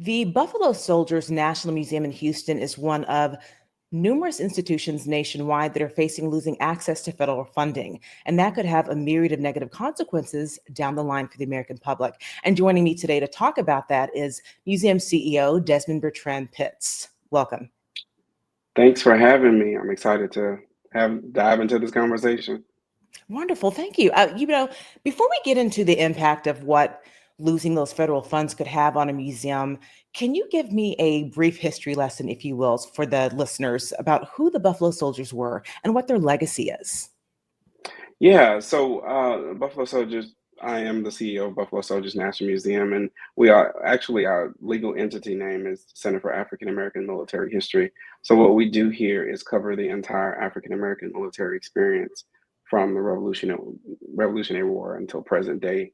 The Buffalo Soldiers National Museum in Houston is one of numerous institutions nationwide that are facing losing access to federal funding. And that could have a myriad of negative consequences down the line for the American public. And joining me today to talk about that is Museum CEO Desmond Bertrand-Pitts. Welcome. Thanks for having me. I'm excited to have dive into this conversation. Wonderful. Thank you. Before we get into the impact of what losing those federal funds could have on a museum, can you give me a brief history lesson, if you will, for the listeners about who the Buffalo Soldiers were and what their legacy is? Buffalo Soldiers, I am the CEO of Buffalo Soldiers National Museum, and we are actually our legal entity name is Center for African American Military History. So what we do here is cover the entire African American military experience from the Revolutionary War until present day.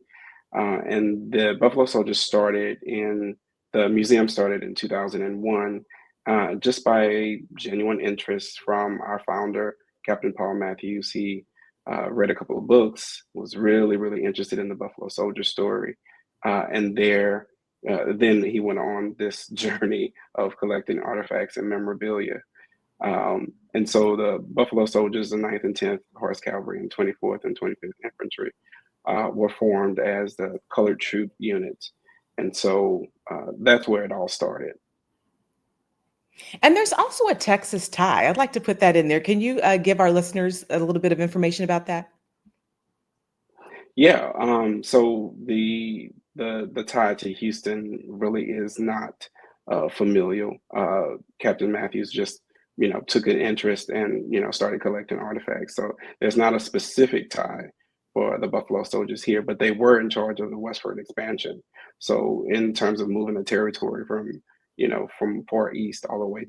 And the Buffalo Soldiers the museum started in 2001, just by genuine interest from our founder, Captain Paul Matthews. He read a couple of books, was really, really interested in the Buffalo Soldier story. Then he went on this journey of collecting artifacts and memorabilia. And so the Buffalo Soldiers, the 9th and 10th Horse Cavalry, and 24th and 25th Infantry were formed as the colored troop units. And so that's where it all started. And there's also a Texas tie. I'd like to put that in there. Can you give our listeners a little bit of information about that? So the tie to Houston really is not familial. Captain Matthews just took an interest and started collecting artifacts. So there's not a specific tie for the Buffalo Soldiers here, but they were in charge of the westward expansion. So in terms of moving the territory from far east all the way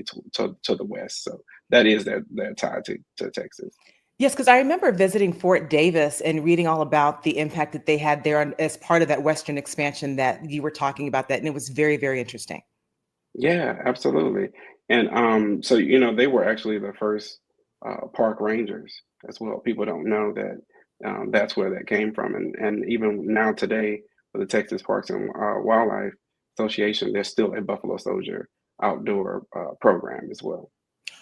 to the west. So that is their tie to Texas. Yes, because I remember visiting Fort Davis and reading all about the impact that they had there as part of that Western expansion that you were talking about that. And it was very, very interesting. Yeah, absolutely. And they were actually the first park rangers as well. People don't know that that's where that came from. And even now today, for the Texas Parks and Wildlife Association, there's still a Buffalo Soldier outdoor program as well.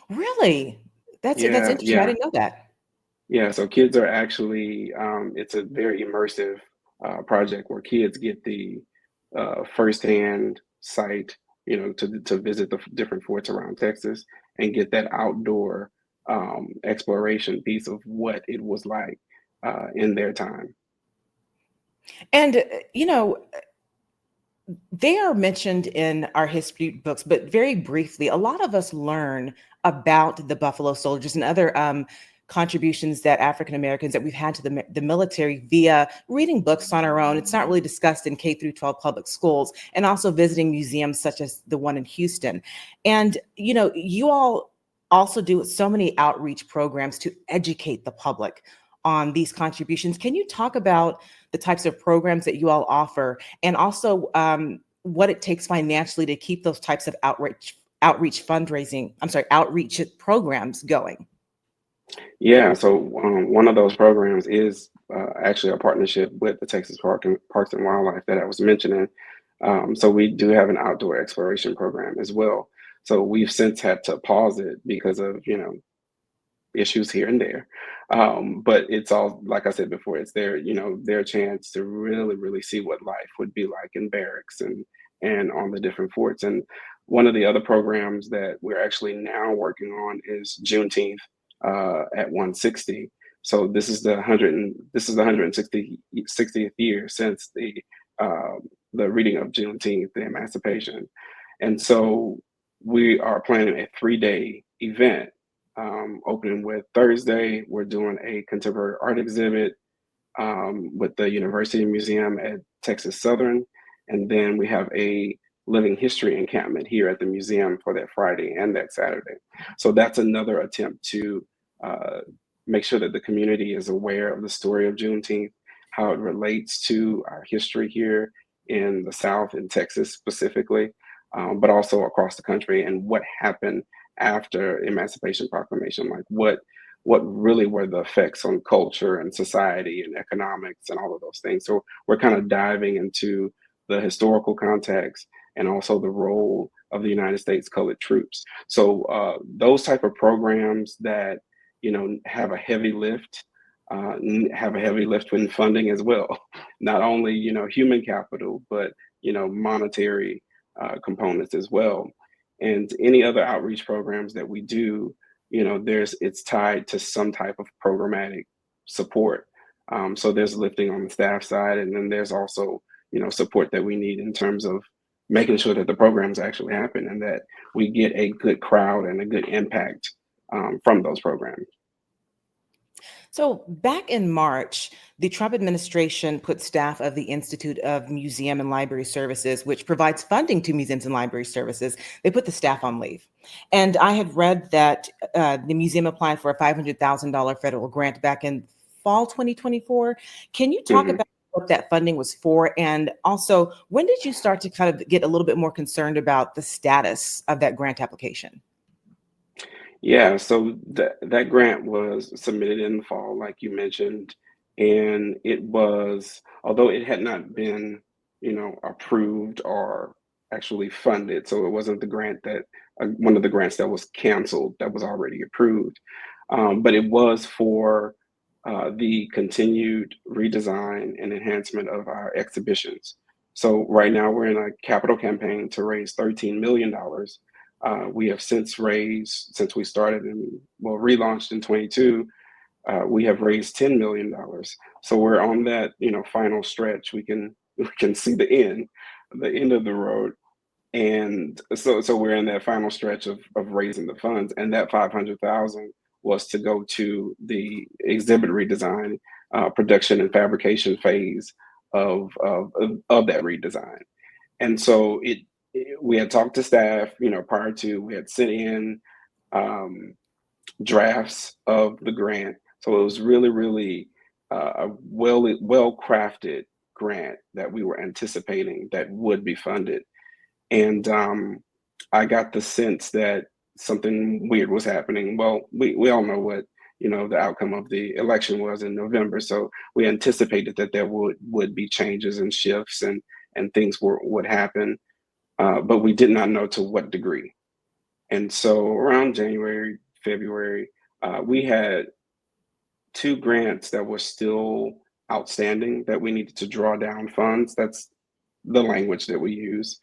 Really? That's Yeah, interesting. I yeah, didn't know that. yeah. So kids are actually, it's a very immersive project where kids get the firsthand sight, to visit the different forts around Texas and get that outdoor exploration piece of what it was like in their time. And, they are mentioned in our history books, but very briefly, a lot of us learn about the Buffalo Soldiers and other contributions that African Americans that we've had to the military via reading books on our own. It's not really discussed in K through 12 public schools, and also visiting museums such as the one in Houston. And you all also do so many outreach programs to educate the public on these contributions. Can you talk about the types of programs that you all offer, and also what it takes financially to keep those types of outreach programs going? Yeah, so one of those programs is actually a partnership with the Texas Parks and Wildlife that I was mentioning. So we do have an outdoor exploration program as well. So we've since had to pause it because of issues here and there. But it's all, like I said before, it's their chance to really, really see what life would be like in barracks and on the different forts. And one of the other programs that we're actually now working on is Juneteenth at 160. So this is the 160th year since the reading of Juneteenth, the Emancipation. And so we are planning a 3-day event, opening with Thursday. We're doing a contemporary art exhibit with the University Museum at Texas Southern. And then we have a living history encampment here at the museum for that Friday and that Saturday. So that's another attempt to uh, make sure that the community is aware of the story of Juneteenth, how it relates to our history here in the South, in Texas specifically, but also across the country, and what happened after Emancipation Proclamation, like what really were the effects on culture and society and economics and all of those things. So we're kind of diving into the historical context and also the role of the United States colored troops. So those type of programs that have a heavy lift, have a heavy lift in funding as well. Not only human capital, but monetary components as well. And any other outreach programs that we do, it's tied to some type of programmatic support. So there's lifting on the staff side, and then there's also support that we need in terms of making sure that the programs actually happen and that we get a good crowd and a good impact from those programs. So back in March, the Trump administration put staff of the Institute of Museum and Library Services, which provides funding to museums and library services, they put the staff on leave. And I had read that the museum applied for a $500,000 federal grant back in fall 2024. Can you talk Mhm. about what that funding was for? And also, when did you start to kind of get a little bit more concerned about the status of that grant application? Yeah, so that grant was submitted in the fall, like you mentioned, and it was, although it had not been, approved or actually funded, so it wasn't the grant that one of the grants that was canceled that was already approved, but it was for the continued redesign and enhancement of our exhibitions. So right now we're in a capital campaign to raise $13 million. We have since raised, since we started and well relaunched in 22, we have raised $10 million. So we're on that final stretch. We can see the end of the road, and so we're in that final stretch of raising the funds, and that 500,000 was to go to the exhibit redesign, production and fabrication phase of that redesign. And so we had talked to staff, prior to, we had sent in um, drafts of the grant. So it was really, really a well crafted grant that we were anticipating that would be funded. And I got the sense that something weird was happening. Well, we all know what the outcome of the election was in November, so we anticipated that there would be changes and shifts and things would happen, but we did not know to what degree. And so around January, February, we had two grants that were still outstanding that we needed to draw down funds. That's the language that we use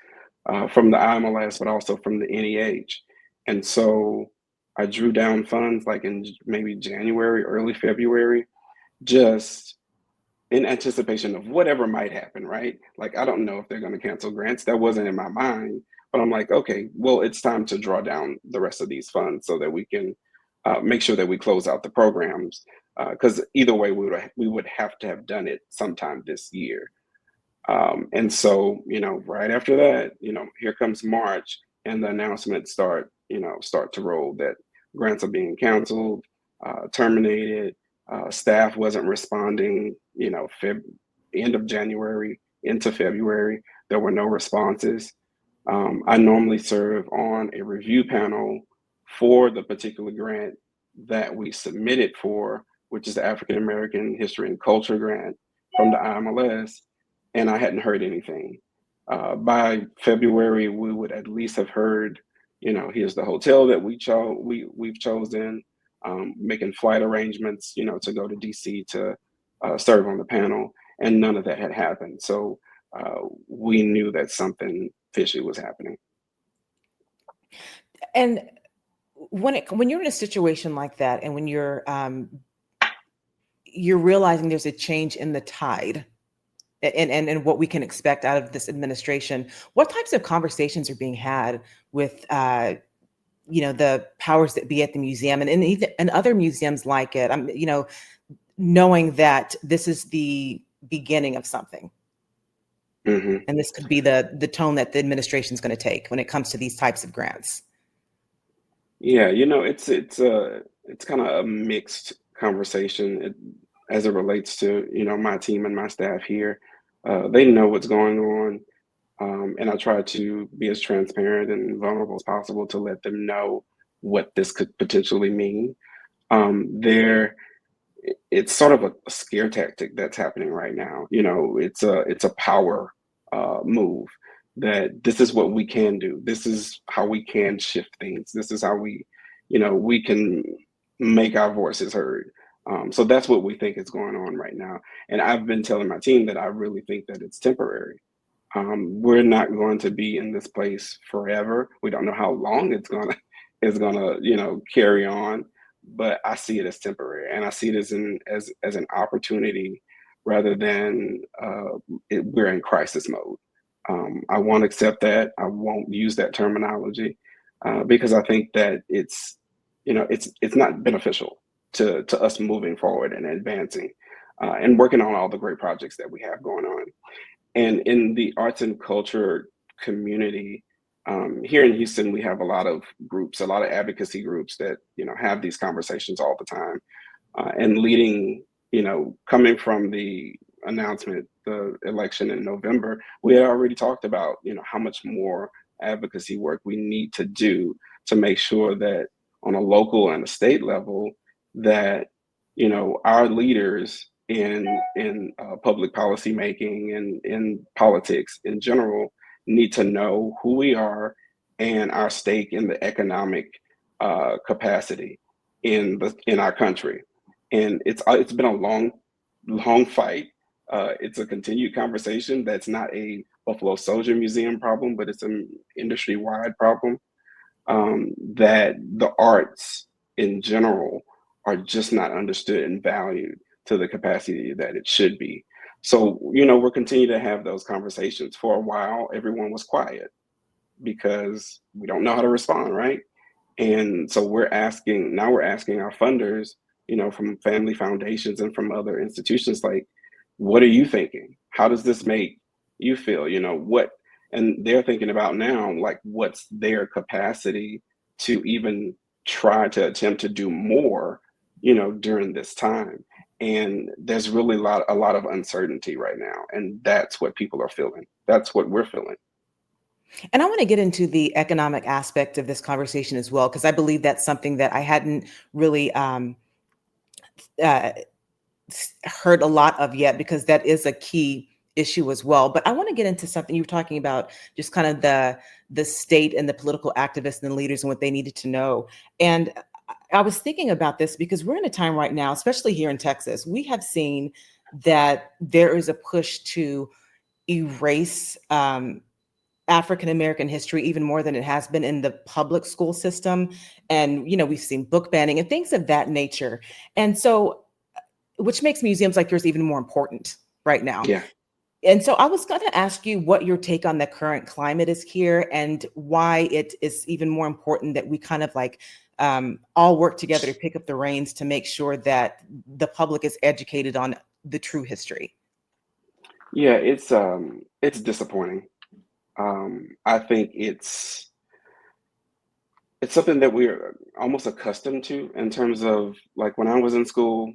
from the IMLS, but also from the NEH. And so I drew down funds like in maybe January, early February, just in anticipation of whatever might happen, right? Like, I don't know if they're going to cancel grants. That wasn't in my mind, but I'm like, okay, well, it's time to draw down the rest of these funds so that we can make sure that we close out the programs. Because either way, we would have to have done it sometime this year. And so, right after that, here comes March, and the announcements start to roll that grants are being canceled, terminated. Staff wasn't responding, end of January into February. There were no responses. I normally serve on a review panel for the particular grant that we submitted for, which is the African American History and Culture grant from the IMLS, and I hadn't heard anything. By February, we would at least have heard, here's the hotel that we've chosen, making flight arrangements, to go to DC to serve on the panel, and none of that had happened. So we knew that something fishy was happening. And when you're in a situation like that, and when you're realizing there's a change in the tide, and what we can expect out of this administration, what types of conversations are being had with the powers that be at the museum and other museums like it? Knowing that this is the beginning of something, Hmm. and this could be the tone that the administration is going to take when it comes to these types of grants. Yeah, it's kind of a mixed conversation as it relates to my team and my staff here. They know what's going on, and I try to be as transparent and vulnerable as possible to let them know what this could potentially mean. There, it's sort of a scare tactic that's happening right now. It's a power move, that this is what we can do. This is how we can shift things. This is how we can make our voices heard. So that's what we think is going on right now. And I've been telling my team that I really think that it's temporary. We're not going to be in this place forever. We don't know how long it's gonna carry on, but I see it as temporary, and I see it as an opportunity rather than we're in crisis mode. I won't accept that. I won't use that terminology because I think that it's not beneficial to us moving forward and advancing and working on all the great projects that we have going on. And in the arts and culture community, here in Houston, we have a lot of groups, a lot of advocacy groups that have these conversations all the time. And leading, coming from the announcement, the election in November, we had already talked about how much more advocacy work we need to do to make sure that on a local and a state level that our leaders in public policy making and in politics in general need to know who we are and our stake in the economic capacity in our country. And it's been a long fight. It's a continued conversation. That's not a Buffalo Soldier Museum problem, but it's an industry wide problem. That the arts in general are just not understood and valued to the capacity that it should be. So, we're continuing to have those conversations. For a while, everyone was quiet because we don't know how to respond, right? And so we're asking our funders, from family foundations and from other institutions, like, what are you thinking? How does this make you feel? And they're thinking about now, like, what's their capacity to even try to attempt to do more, during this time. And there's really a lot of uncertainty right now. And that's what people are feeling. That's what we're feeling. And I want to get into the economic aspect of this conversation as well, because I believe that's something that I hadn't really uh, heard a lot of yet, because that is a key issue as well. But I want to get into something you were talking about, just kind of the state and the political activists and the leaders and what they needed to know. And I was thinking about this because we're in a time right now, especially here in Texas, we have seen that there is a push to erase African American history even more than it has been in the public school system. And, we've seen book banning and things of that nature. And so, which makes museums like yours even more important right now. Yeah. And so I was going to ask you what your take on the current climate is here and why it is even more important that we kind of like all work together to pick up the reins to make sure that the public is educated on the true history. Yeah, it's disappointing. I think it's something that we're almost accustomed to in terms of, like, when I was in school,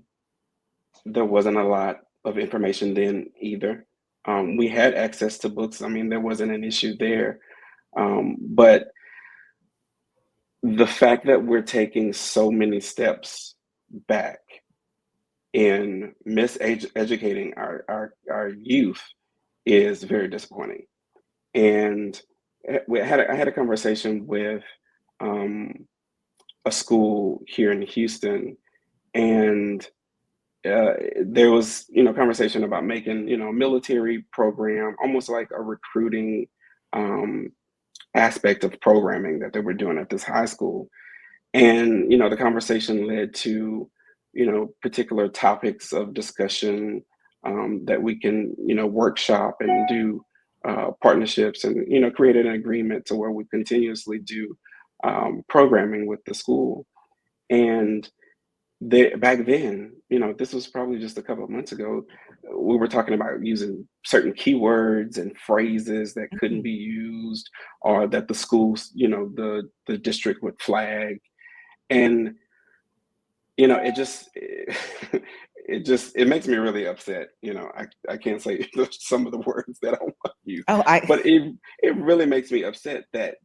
there wasn't a lot of information then either. We had access to books. I mean, there wasn't an issue there. But the fact that we're taking so many steps back in miseducating our youth is very disappointing. And I had a conversation with um, a school here in Houston, and there was conversation about making a military program almost like a recruiting um, aspect of programming that they were doing at this high school. And the conversation led to particular topics of discussion that we can workshop and do partnerships and create an agreement to where we continuously do programming with the school. And back then, this was probably just a couple of months ago, we were talking about using certain keywords and phrases that couldn't Mhm. be used, or that the schools, the district would flag. And it just it makes me really upset. I can't say some of the words that I want to use, Oh, but it really makes me upset that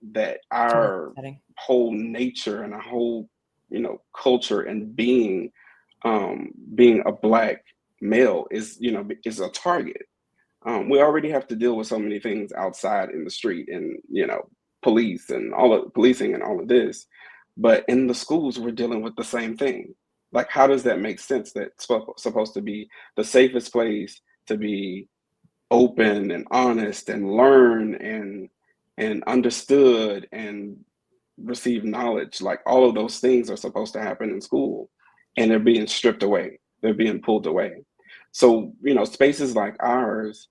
very our upsetting. whole nature and our whole culture and being a black male is a target. We already have to deal with so many things outside in the street, and police and all of policing and all of this. But in the schools, we're dealing with the same thing. Like, how does that make sense? That's supposed to be the safest place to be open and honest and learn and understood and receive knowledge. Like, all of those things are supposed to happen in school, and they're being stripped away. They're being pulled away. So, spaces like ours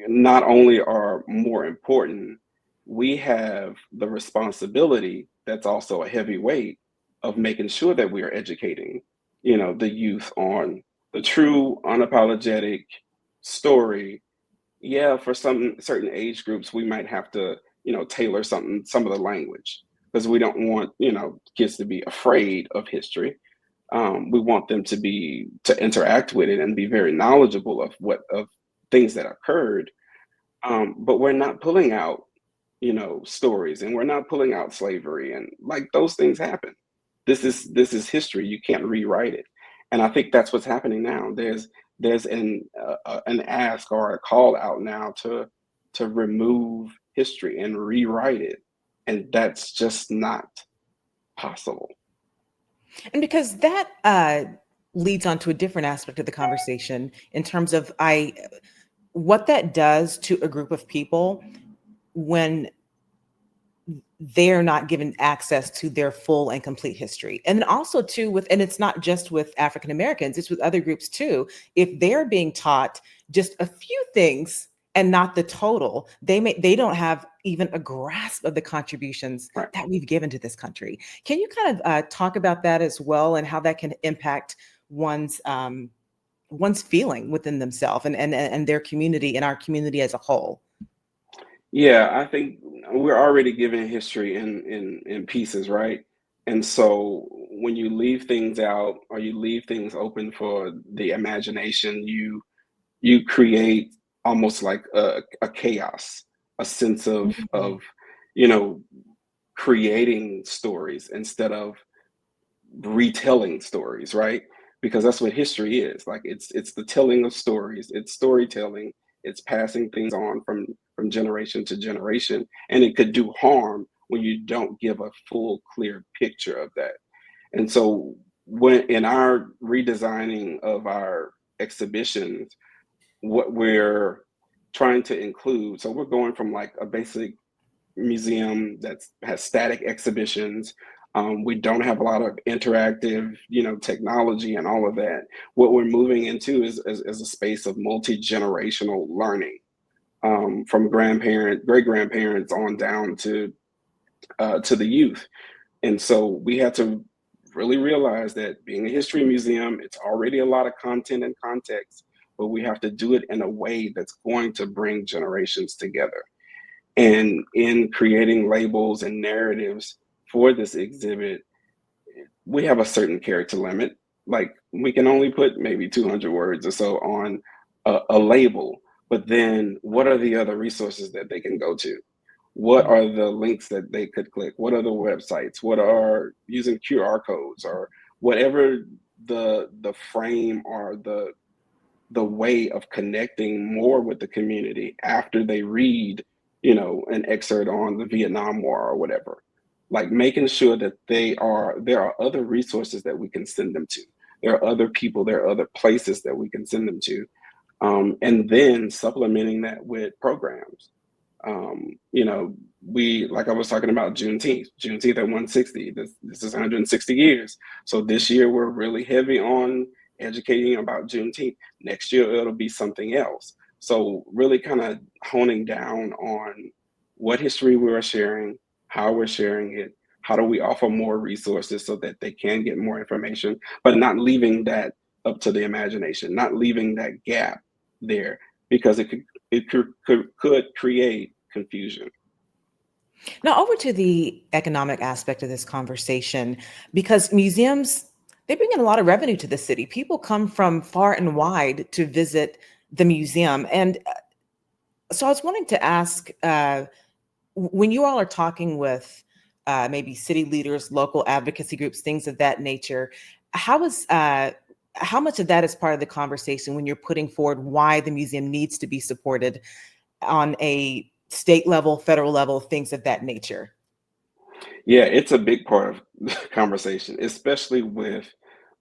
not only are more important, we have the responsibility that's also a heavy weight of making sure that we are educating, the youth on the true, unapologetic story. Yeah, for some certain age groups, we might have to, tailor some of the language, because we don't want, kids to be afraid of history. We want them to interact with it and be very knowledgeable of things that occurred. But we're not pulling out, stories, and we're not pulling out slavery, and like, those things happen. This is history. You can't rewrite it. And I think that's what's happening now. There's an ask or a call out now to remove history and rewrite it, and that's just not possible. And because that leads on to a different aspect of the conversation in terms of what that does to a group of people when they're not given access to their full and complete history. And then also too and it's not just with African Americans, it's with other groups too. If they're being taught just a few things and not the total, they don't have even a grasp of the contributions Right. that we've given to this country. Can you kind of talk about that as well, and how that can impact one's feeling within themselves and their community and our community as a whole? Yeah, I think we're already given history in pieces, right? And so when you leave things out, or you leave things open for the imagination, you create almost like a chaos, a sense of Mhm. you know creating stories instead of retelling stories, right? Because that's what history is. Like, it's the telling of stories, it's storytelling, it's passing things on from generation to generation, and it could do harm when you don't give a full, clear picture of that. And so, when in our redesigning of our exhibitions, what we're trying to include, so we're going from like a basic museum that has static exhibitions. We don't have a lot of interactive, technology and all of that. What we're moving into is a space of multi-generational learning, from great grandparents on down to the youth. And so we had to really realize that being a history museum, it's already a lot of content and context, but we have to do it in a way that's going to bring generations together. And in creating labels and narratives for this exhibit, we have a certain character limit. Like, we can only put maybe 200 words or so on a label. But then, what are the other resources that they can go to? What are the links that they could click? What are the websites? What are using QR codes, or whatever the frame or the way of connecting more with the community after they read, an excerpt on the Vietnam War or whatever. Like, making sure that there are other resources that we can send them to. There are other people, there are other places that we can send them to. And then supplementing that with programs. We, like I was talking about, Juneteenth at 160. This is 160 years. So this year we're really heavy on educating about Juneteenth. Next year it'll be something else. So really kind of honing down on what history we are sharing, how we're sharing it, how do we offer more resources so that they can get more information, but not leaving that up to the imagination, not leaving that gap there, because it could create confusion. Now, over to the economic aspect of this conversation, because museums, they bring in a lot of revenue to the city. People come from far and wide to visit the museum. And so I was wanting to ask, when you all are talking with maybe city leaders, local advocacy groups, things of that nature, how is how much of that is part of the conversation when you're putting forward why the museum needs to be supported on a state level, federal level, things of that nature? Yeah, it's a big part of the conversation, especially with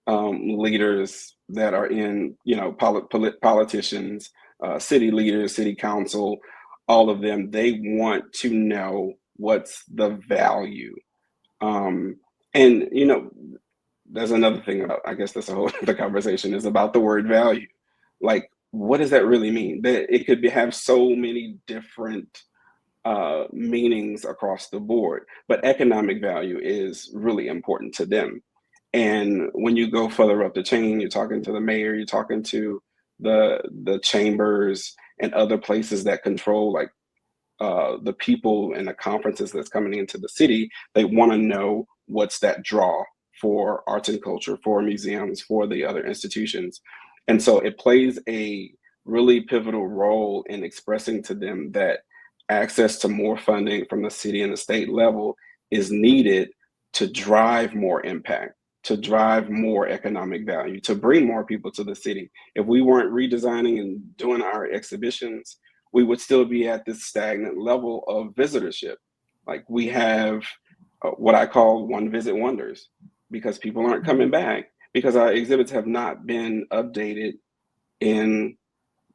leaders that are in, politicians, city leaders, city council, all of them. They want to know what's the value. Um, and there's another thing about, I guess that's a whole other conversation, is about the word value. Like, what does that really mean? That it could have so many different meanings across the board, but economic value is really important to them. And when you go further up the chain, you're talking to the mayor, you're talking to the chambers and other places that control, like, the people and the conferences that's coming into the city. They want to know what's that draw for arts and culture, for museums, for the other institutions. And so it plays a really pivotal role in expressing to them that access to more funding from the city and the state level is needed to drive more impact, to drive more economic value, to bring more people to the city. If we weren't redesigning and doing our exhibitions, we would still be at this stagnant level of visitorship. Like, we have what I call one visit wonders, because people aren't coming back because our exhibits have not been updated in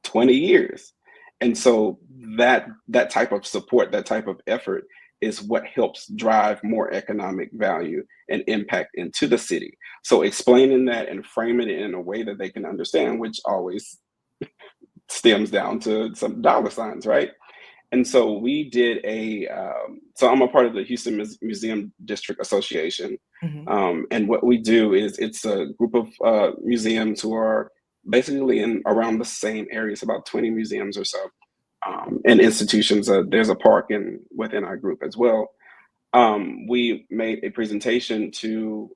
20 years. And so that type of support, that type of effort is what helps drive more economic value and impact into the city. So explaining that and framing it in a way that they can understand, which always stems down to some dollar signs, right? And so we did so I'm a part of the Houston Museum District Association. Mhm. And what we do is, it's a group of museums who are basically in around the same areas, about 20 museums or so, and institutions. There's a park within our group as well. We made a presentation to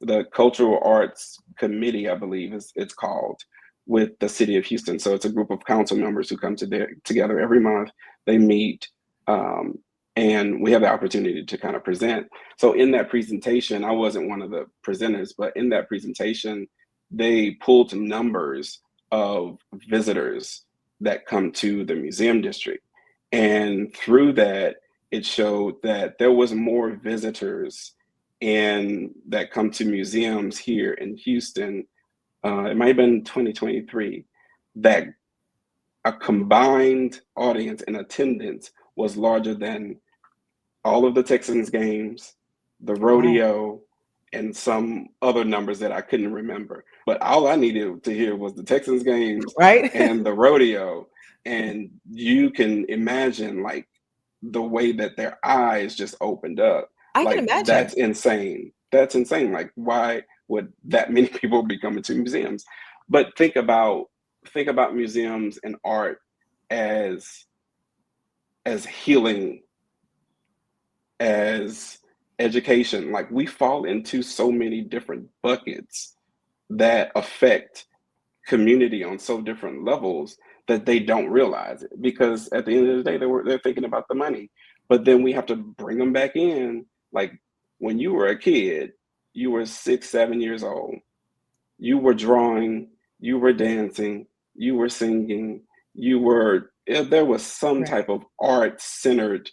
the Cultural Arts Committee, I believe it's called, with the city of Houston. So it's a group of council members who come together every month. They meet, and we have the opportunity to kind of present. So in that presentation, I wasn't one of the presenters, but in that presentation, they pulled numbers of visitors that come to the museum district. And through that, it showed that there was more visitors and that come to museums here in Houston. It might have been 2023, that a combined audience and attendance was larger than all of the Texans games, the Wow. rodeo, and some other numbers that I couldn't remember. But all I needed to hear was the Texans games Right? and the rodeo. And you can imagine, like, the way that their eyes just opened up. I can Like, imagine. that's insane. That's insane. Like, why would that many people be coming to museums? But think about museums and art as healing, as education. Like, we fall into so many different buckets that affect community on so different levels that they don't realize it, because at the end of the day, they're thinking about the money. But then we have to bring them back in. Like, when you were a kid, you were 6 7 years old, you were drawing, you were dancing, you were singing, there was some Right. type of art centered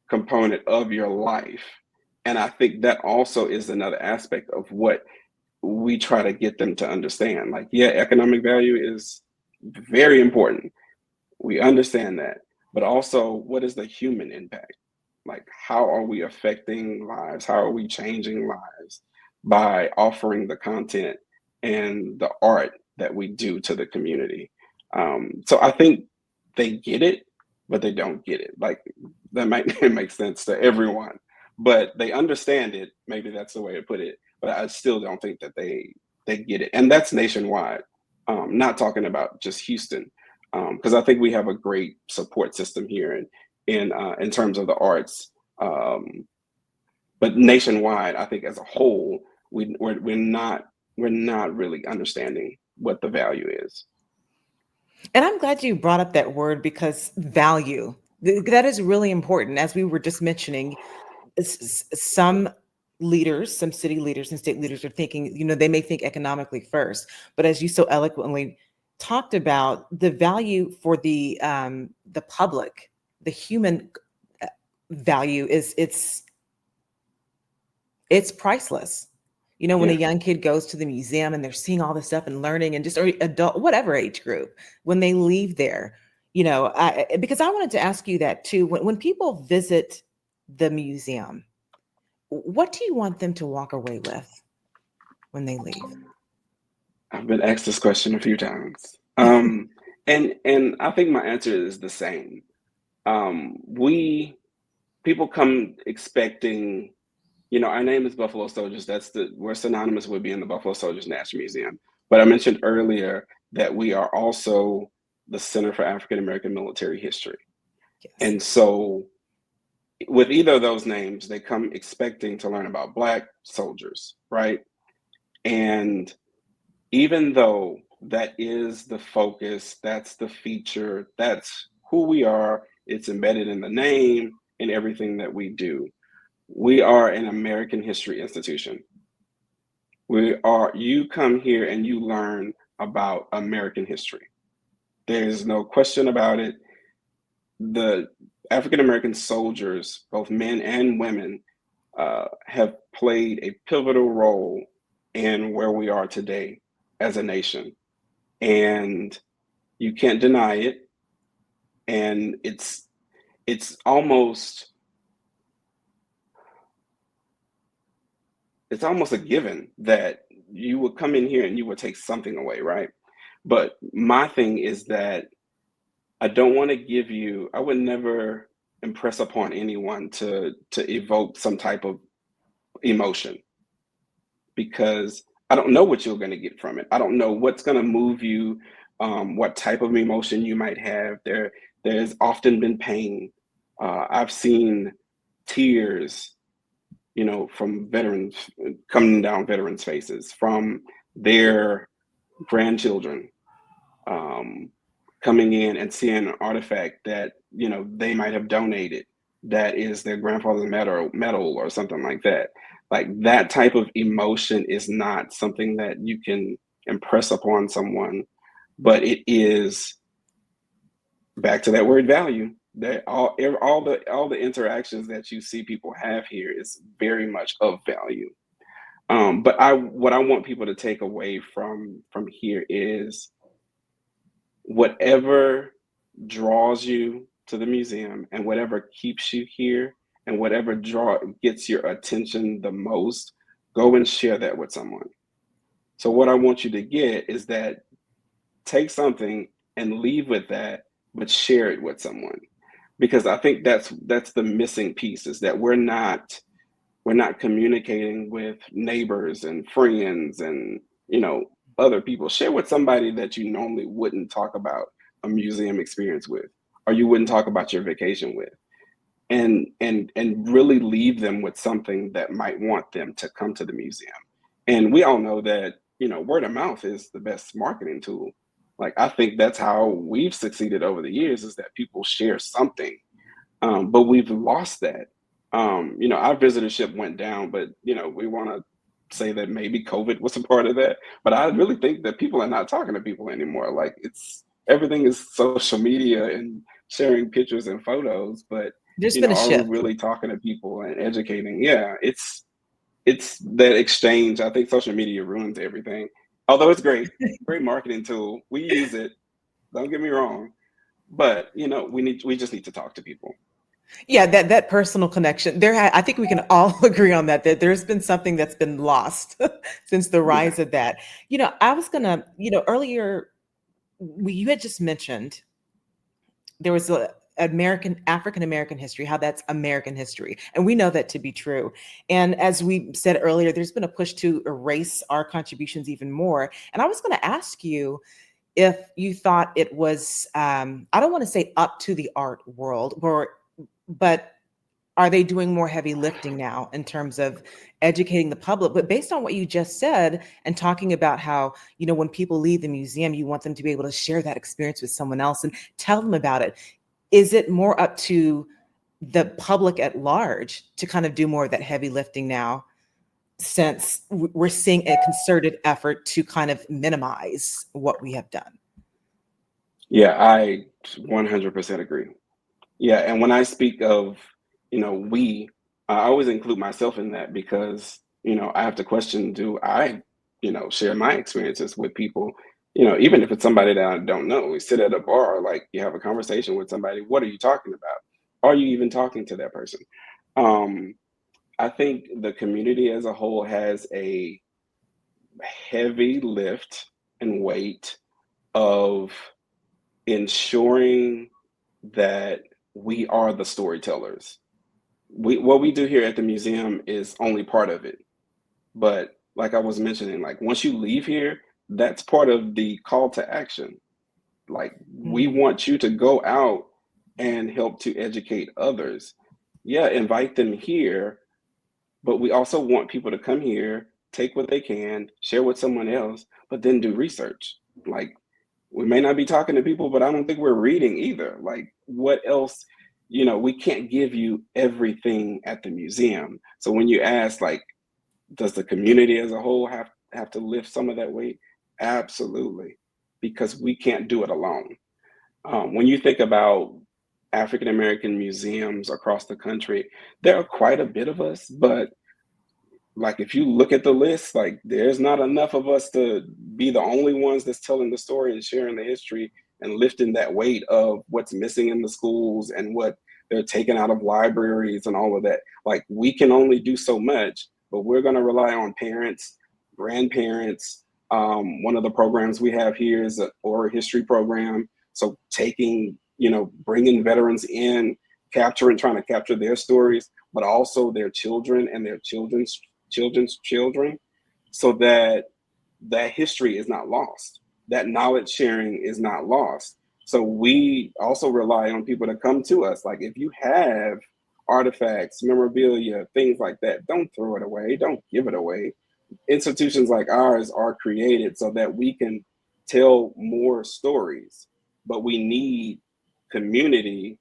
component of your life. And I think that also is another aspect of what we try to get them to understand. Like, yeah, economic value is very important. We understand that. But also, what is the human impact? Like, how are we affecting lives? How are we changing lives by offering the content and the art that we do to the community? So I think they get it, but they don't get it. Like, that might make sense to everyone, but they understand it. Maybe that's the way to put it. But I still don't think that they get it, and that's nationwide. Not talking about just Houston, because I think we have a great support system here in terms of the arts. But nationwide, I think as a whole, we're not really understanding what the value is. And I'm glad you brought up that word, because value, that is really important. As we were just mentioning, some leaders, some city leaders and state leaders are thinking, they may think economically first, but as you so eloquently talked about, the value for the public, the human value it's priceless. When a Yeah. young kid goes to the museum and they're seeing all this stuff and learning, and just, or adult, whatever age group, when they leave there, because I wanted to ask you that too. When people visit the museum, what do you want them to walk away with when they leave? I've been asked this question a few times. And I think my answer is the same. We People come expecting, our name is Buffalo Soldiers. We're synonymous with being the Buffalo Soldiers National Museum. But I mentioned earlier that we are also the Center for African American Military History. Yes. And so with either of those names, they come expecting to learn about Black soldiers, right? And even though that is the focus, that's the feature, that's who we are, it's embedded in the name and everything that we do. We are an American history institution. You come here and you learn about American history. There's no question about it. The African American soldiers, both men and women, have played a pivotal role in where we are today as a nation. And you can't deny it. And it's almost a given that you would come in here and you would take something away, right? But my thing is that I would never impress upon anyone to evoke some type of emotion, because I don't know what you're going to get from it. I don't know what's going to move you, what type of emotion you might have. There's often been pain. I've seen tears, from veterans, coming down veterans' faces, from their grandchildren, coming in and seeing an artifact that they might have donated, that is their grandfather's medal or something like that. Like, that type of emotion is not something that you can impress upon someone, but it is back to that word value. That all the interactions that you see people have here is very much of value. But what I want people to take away from here is whatever draws you to the museum and whatever keeps you here and whatever gets your attention the most, go and share that with someone. So what I want you to get is that take something and leave with that, but share it with someone. Because I think that's the missing piece, is that we're not communicating with neighbors and friends and other people. Share with somebody that you normally wouldn't talk about a museum experience with, or you wouldn't talk about your vacation with, and really leave them with something that might want them to come to the museum. And we all know that word of mouth is the best marketing tool. Like, I think that's how we've succeeded over the years, is that people share something. But we've lost that. Our visitorship went down, but we want to say that maybe COVID was a part of that. But I really think that people are not talking to people anymore. Like, everything is social media and sharing pictures and photos. But There's been a are we shift. really talking to people and educating? Yeah, it's that exchange. I think social media ruins everything. Although it's great marketing tool. We use it. Don't get me wrong. But we just need to talk to people. Yeah, that personal connection. I think we can all agree on that there's been something that's been lost since the Yeah. rise of that. I was gonna, earlier you had just mentioned there was a African American history, how that's American history. And we know that to be true. And as we said earlier, there's been a push to erase our contributions even more. And I was going to ask you if you thought it was, I don't want to say up to the art world, but are they doing more heavy lifting now in terms of educating the public? But based on what you just said and talking about how, when people leave the museum, you want them to be able to share that experience with someone else and tell them about it. Is it more up to the public at large to kind of do more of that heavy lifting now? since we're seeing a concerted effort to kind of minimize what we have done. Yeah, I 100% agree. Yeah, and when I speak of, we, I always include myself in that because, I have to question, do I, share my experiences with people, even if it's somebody that I don't know. We sit at a bar, like you have a conversation with somebody, what are you talking about? Are you even talking to that person? Um, I think the community as a whole has a heavy lift and weight of ensuring that we are the storytellers. What we do here at the museum is only part of it. But like I was mentioning, like once you leave here, that's part of the call to action. Like we Mm. want you to go out and help to educate others. Yeah, invite them here, but we also want people to come here, take what they can, share with someone else, but then do research. Like we may not be talking to people, but I don't think we're reading either. Like, what else? We can't give you everything at the museum. So when you ask, like, does the community as a whole have to lift some of that weight? Absolutely, because we can't do it alone. When you think about African American museums across the country, there are quite a bit of us, but like if you look at the list, like there's not enough of us to be the only ones that's telling the story and sharing the history and lifting that weight of what's missing in the schools and what they're taking out of libraries and all of that. Like we can only do so much, but we're going to rely on parents, grandparents. One of the programs we have here is an oral history program. So bringing veterans in, trying to capture their stories, but also their children and their children's children, so that that history is not lost, that knowledge sharing is not lost. So we also rely on people to come to us. Like if you have artifacts, memorabilia, things like that, don't throw it away, don't give it away. Institutions like ours are created so that we can tell more stories, but we need community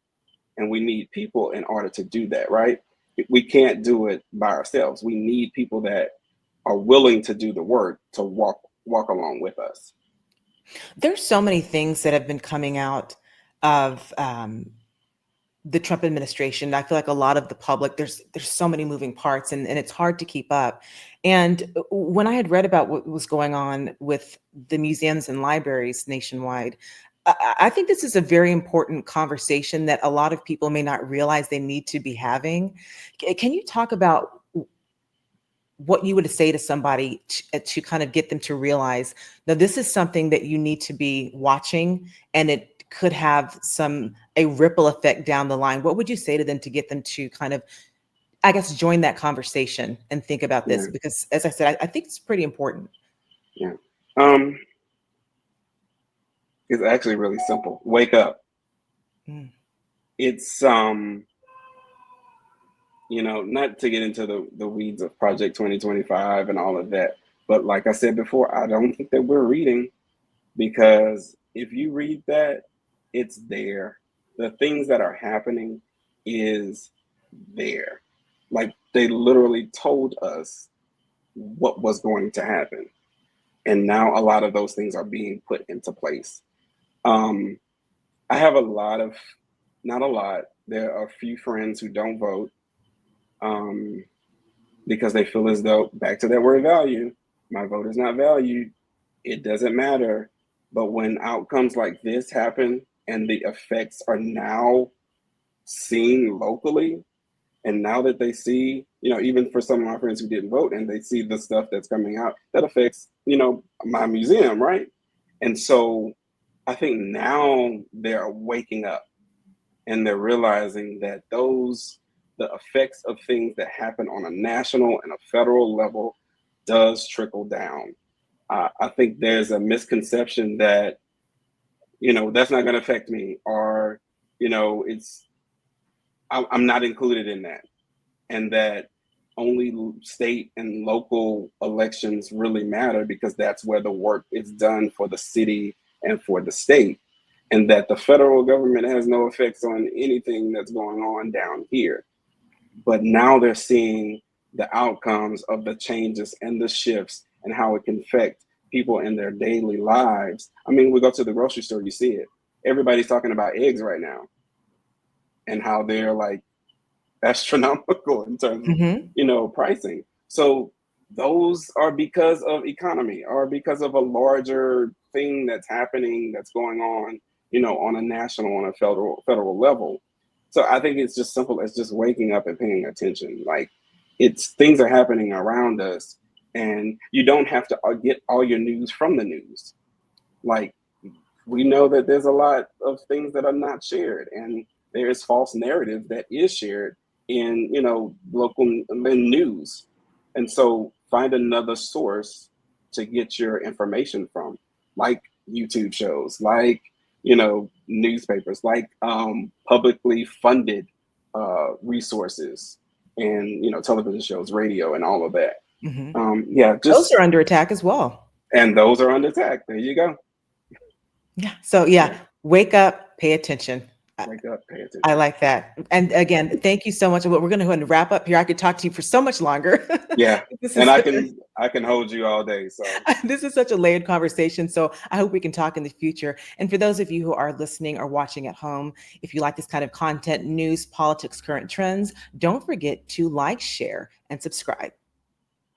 and we need people in order to do that, right? We can't do it by ourselves. We need people that are willing to do the work to walk along with us. There's so many things that have been coming out of the Trump administration. I feel like a lot of the public, there's so many moving parts, and it's hard to keep up. And when I had read about what was going on with the museums and libraries nationwide, I think this is a very important conversation that a lot of people may not realize they need to be having. Can you talk about what you would say to somebody to kind of get them to realize, now this is something that you need to be watching, and it could have a ripple effect down the line? What would you say to them to get them to kind of, I guess, join that conversation and think about Yeah, this? Because as I said, I think it's pretty important. yeah. Um, it's actually really simple. Wake up. Mm. It's not to get into the weeds of Project 2025 and all of that, but like I said before, I don't think that we're reading, because if you read that, it's there. The things that are happening is there. Like they literally told us what was going to happen. And now a lot of those things are being put into place. Um, I have not a lot, there are a few friends who don't vote, um, because they feel as though, back to that word value, my vote is not valued. It doesn't matter. But when outcomes like this happen and the effects are now seen locally, and now that they see, even for some of my friends who didn't vote and they see the stuff that's coming out that affects, my museum, right? And so I think now they're waking up and they're realizing that the effects of things that happen on a national and a federal level does trickle down. I think there's a misconception that, that's not going to affect me, or, I'm not included in that, and that only state and local elections really matter because that's where the work is done for the city and for the state, and that the federal government has no effects on anything that's going on down here. But now they're seeing the outcomes of the changes and the shifts and how it can affect people in their daily lives. I mean, we go to the grocery store, you see it. Everybody's talking about eggs right now and how they're like astronomical in terms of, Mm-hmm. pricing. So those are because of economy or because of a larger thing that's happening, that's going on, on a national, on a federal level. So I think it's just simple as just waking up and paying attention. Like, it's things are happening around us, and you don't have to get all your news from the news. Like, we know that there's a lot of things that are not shared, and there is false narrative that is shared in local news. And so find another source to get your information from, like YouTube shows, like newspapers, like publicly funded resources, and television shows, radio, and all of that. Mm-hmm. Yeah, Those just are under attack as well. and those are under attack. There you go. Yeah. So Yeah. wake up, pay attention. Wake up, pay attention. I like that. And again, thank you so much. We're going to go ahead and wrap up here. I could talk to you for so much longer. Yeah, This and is I can hold you all day. So this is such a layered conversation. So I hope we can talk in the future. And for those of you who are listening or watching at home, if you like this kind of content, news, politics, current trends, don't forget to like, share, and subscribe.